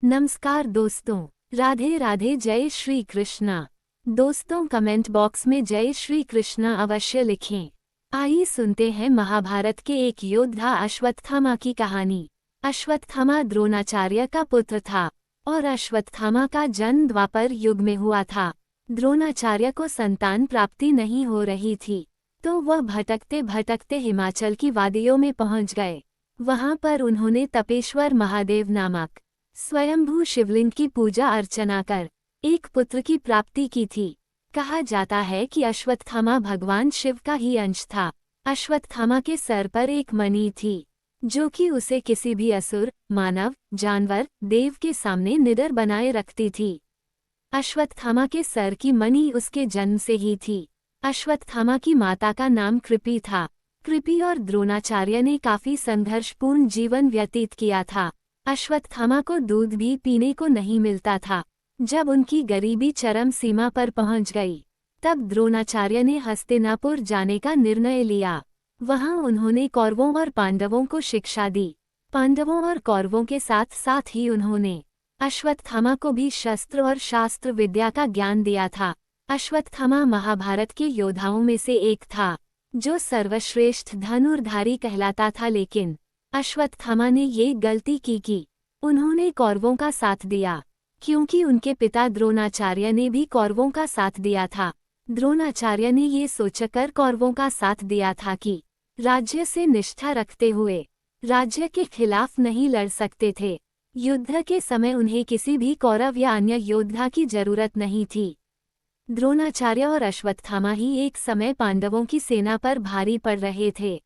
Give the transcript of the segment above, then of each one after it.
नमस्कार दोस्तों, राधे राधे, जय श्री कृष्णा। दोस्तों, कमेंट बॉक्स में जय श्री कृष्णा अवश्य लिखें। आइए सुनते हैं महाभारत के एक योद्धा अश्वत्थामा की कहानी। अश्वत्थामा द्रोणाचार्य का पुत्र था और अश्वत्थामा का जन्म द्वापर युग में हुआ था। द्रोणाचार्य को संतान प्राप्ति नहीं हो रही थी, तो वह भटकते भटकते हिमाचल की वादियों में पहुंच गए। वहां पर उन्होंने तपेश्वर महादेव नामक स्वयंभू शिवलिंग की पूजा अर्चना कर एक पुत्र की प्राप्ति की थी। कहा जाता है कि अश्वत्थामा भगवान शिव का ही अंश था। अश्वत्थामा के सर पर एक मणि थी, जो कि उसे किसी भी असुर, मानव, जानवर, देव के सामने निडर बनाए रखती थी। अश्वत्थामा के सर की मणि उसके जन्म से ही थी। अश्वत्थामा की माता का नाम कृपि था। कृपि और द्रोणाचार्य ने काफी संघर्षपूर्ण जीवन व्यतीत किया था। अश्वत्थामा को दूध भी पीने को नहीं मिलता था। जब उनकी गरीबी चरम सीमा पर पहुंच गई, तब द्रोणाचार्य ने हस्तिनापुर जाने का निर्णय लिया। वहां उन्होंने कौरवों और पांडवों को शिक्षा दी। पांडवों और कौरवों के साथ साथ ही उन्होंने अश्वत्थामा को भी शस्त्र और शास्त्र विद्या का ज्ञान दिया था। अश्वत्थामा महाभारत के योद्धाओं में से एक था, जो सर्वश्रेष्ठ धनुर्धारी कहलाता था। लेकिन अश्वत्थामा ने ये गलती की कि उन्होंने कौरवों का साथ दिया, क्योंकि उनके पिता द्रोणाचार्य ने भी कौरवों का साथ दिया था। द्रोणाचार्य ने ये सोचकर कौरवों का साथ दिया था कि राज्य से निष्ठा रखते हुए राज्य के खिलाफ नहीं लड़ सकते थे। युद्ध के समय उन्हें किसी भी कौरव या अन्य योद्धा की जरूरत नहीं थी। द्रोणाचार्य और अश्वत्थामा ही एक समय पांडवों की सेना पर भारी पड़ रहे थे।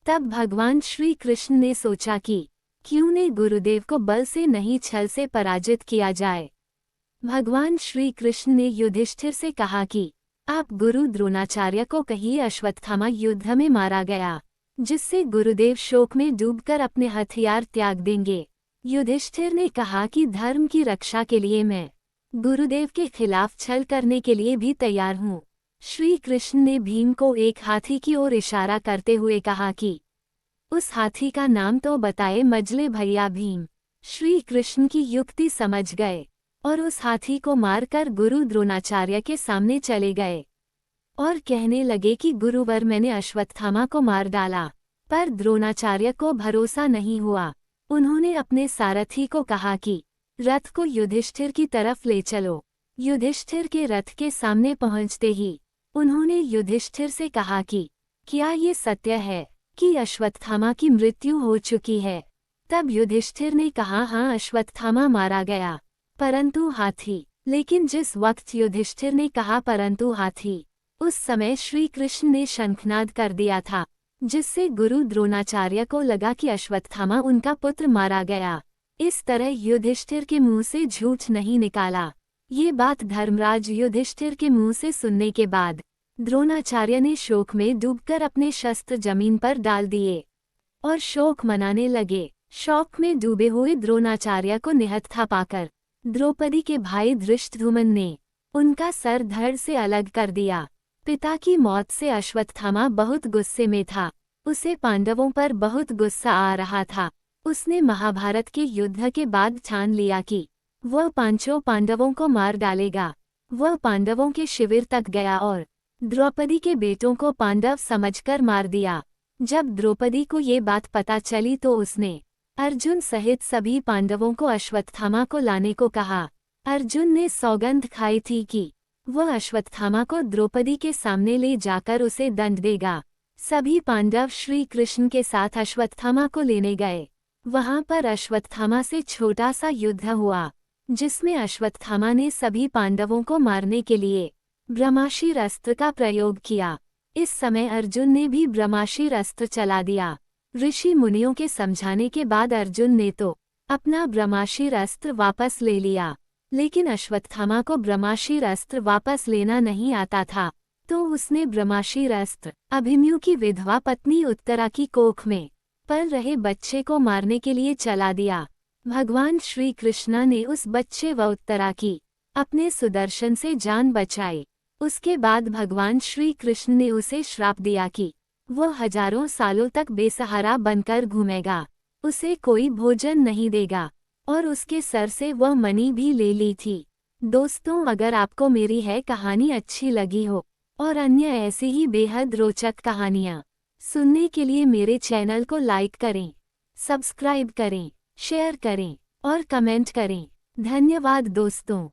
तब भगवान श्री कृष्ण ने सोचा कि क्यों न गुरुदेव को बल से नहीं छल से पराजित किया जाए। भगवान श्री कृष्ण ने युधिष्ठिर से कहा कि आप गुरु द्रोणाचार्य को कहिए अश्वत्थामा युद्ध में मारा गया, जिससे गुरुदेव शोक में डूबकर अपने हथियार त्याग देंगे। युधिष्ठिर ने कहा कि धर्म की रक्षा के लिए मैं गुरुदेव के खिलाफ छल करने के लिए भी तैयार हूँ। श्री कृष्ण ने भीम को एक हाथी की ओर इशारा करते हुए कहा कि उस हाथी का नाम तो बताए। मजले भैया भीम श्री कृष्ण की युक्ति समझ गए और उस हाथी को मारकर गुरु द्रोणाचार्य के सामने चले गए और कहने लगे कि गुरुवर, मैंने अश्वत्थामा को मार डाला। पर द्रोणाचार्य को भरोसा नहीं हुआ। उन्होंने अपने सारथी को कहा कि रथ को युधिष्ठिर की तरफ ले चलो। युधिष्ठिर के रथ के सामने पहुंचते ही उन्होंने युधिष्ठिर से कहा कि क्या ये सत्य है कि अश्वत्थामा की मृत्यु हो चुकी है? तब युधिष्ठिर ने कहा, हाँ, अश्वत्थामा मारा गया, परंतु हाथी। लेकिन जिस वक्त युधिष्ठिर ने कहा परंतु हाथी, उस समय श्री कृष्ण ने शंखनाद कर दिया था, जिससे गुरु द्रोणाचार्य को लगा कि अश्वत्थामा उनका पुत्र मारा गया। इस तरह युधिष्ठिर के मुंह से झूठ नहीं निकाला। ये बात धर्मराज युधिष्ठिर के मुंह से सुनने के बाद द्रोणाचार्य ने शोक में डूबकर अपने शस्त्र जमीन पर डाल दिए और शोक मनाने लगे। शोक में डूबे हुए द्रोणाचार्य को निहत्था पाकर द्रौपदी के भाई धृष्टद्युम्न ने उनका सर धड़ से अलग कर दिया। पिता की मौत से अश्वत्थामा बहुत गुस्से में था। उसे पांडवों पर बहुत गुस्सा आ रहा था। उसने महाभारत के युद्ध के बाद ठान लिया कि वह पांचों पांडवों को मार डालेगा। वह पांडवों के शिविर तक गया और द्रौपदी के बेटों को पांडव समझकर मार दिया। जब द्रौपदी को ये बात पता चली तो उसने अर्जुन सहित सभी पांडवों को अश्वत्थामा को लाने को कहा। अर्जुन ने सौगंध खाई थी कि वह अश्वत्थामा को द्रौपदी के सामने ले जाकर उसे दंड देगा। सभी पांडव श्री कृष्ण के साथ अश्वत्थामा को लेने गए। वहां पर अश्वत्थामा से छोटा सा युद्ध हुआ, जिसमें अश्वत्थामा ने सभी पांडवों को मारने के लिए ब्रह्माशीर अस्त्र का प्रयोग किया। इस समय अर्जुन ने भी ब्रह्माशीर अस्त्र चला दिया। ऋषि मुनियों के समझाने के बाद अर्जुन ने तो अपना ब्रह्माशीर अस्त्र वापस ले लिया, लेकिन अश्वत्थामा को ब्रह्माशीर अस्त्र वापस लेना नहीं आता था, तो उसने ब्रह्माशीर अस्त्र अभिमन्यु की विधवा पत्नी उत्तरा की कोख में पल रहे बच्चे को मारने के लिए चला दिया। भगवान श्री कृष्ण ने उस बच्चे व उत्तरा की अपने सुदर्शन से जान बचाई। उसके बाद भगवान श्री कृष्ण ने उसे श्राप दिया कि वह हजारों सालों तक बेसहारा बनकर घूमेगा, उसे कोई भोजन नहीं देगा। और उसके सर से वह मणि भी ले ली थी। दोस्तों, अगर आपको मेरी है कहानी अच्छी लगी हो और अन्य ऐसी ही बेहद रोचक कहानियाँ सुनने के लिए मेरे चैनल को लाइक करें, सब्सक्राइब करें, शेयर करें और कमेंट करें। धन्यवाद दोस्तों।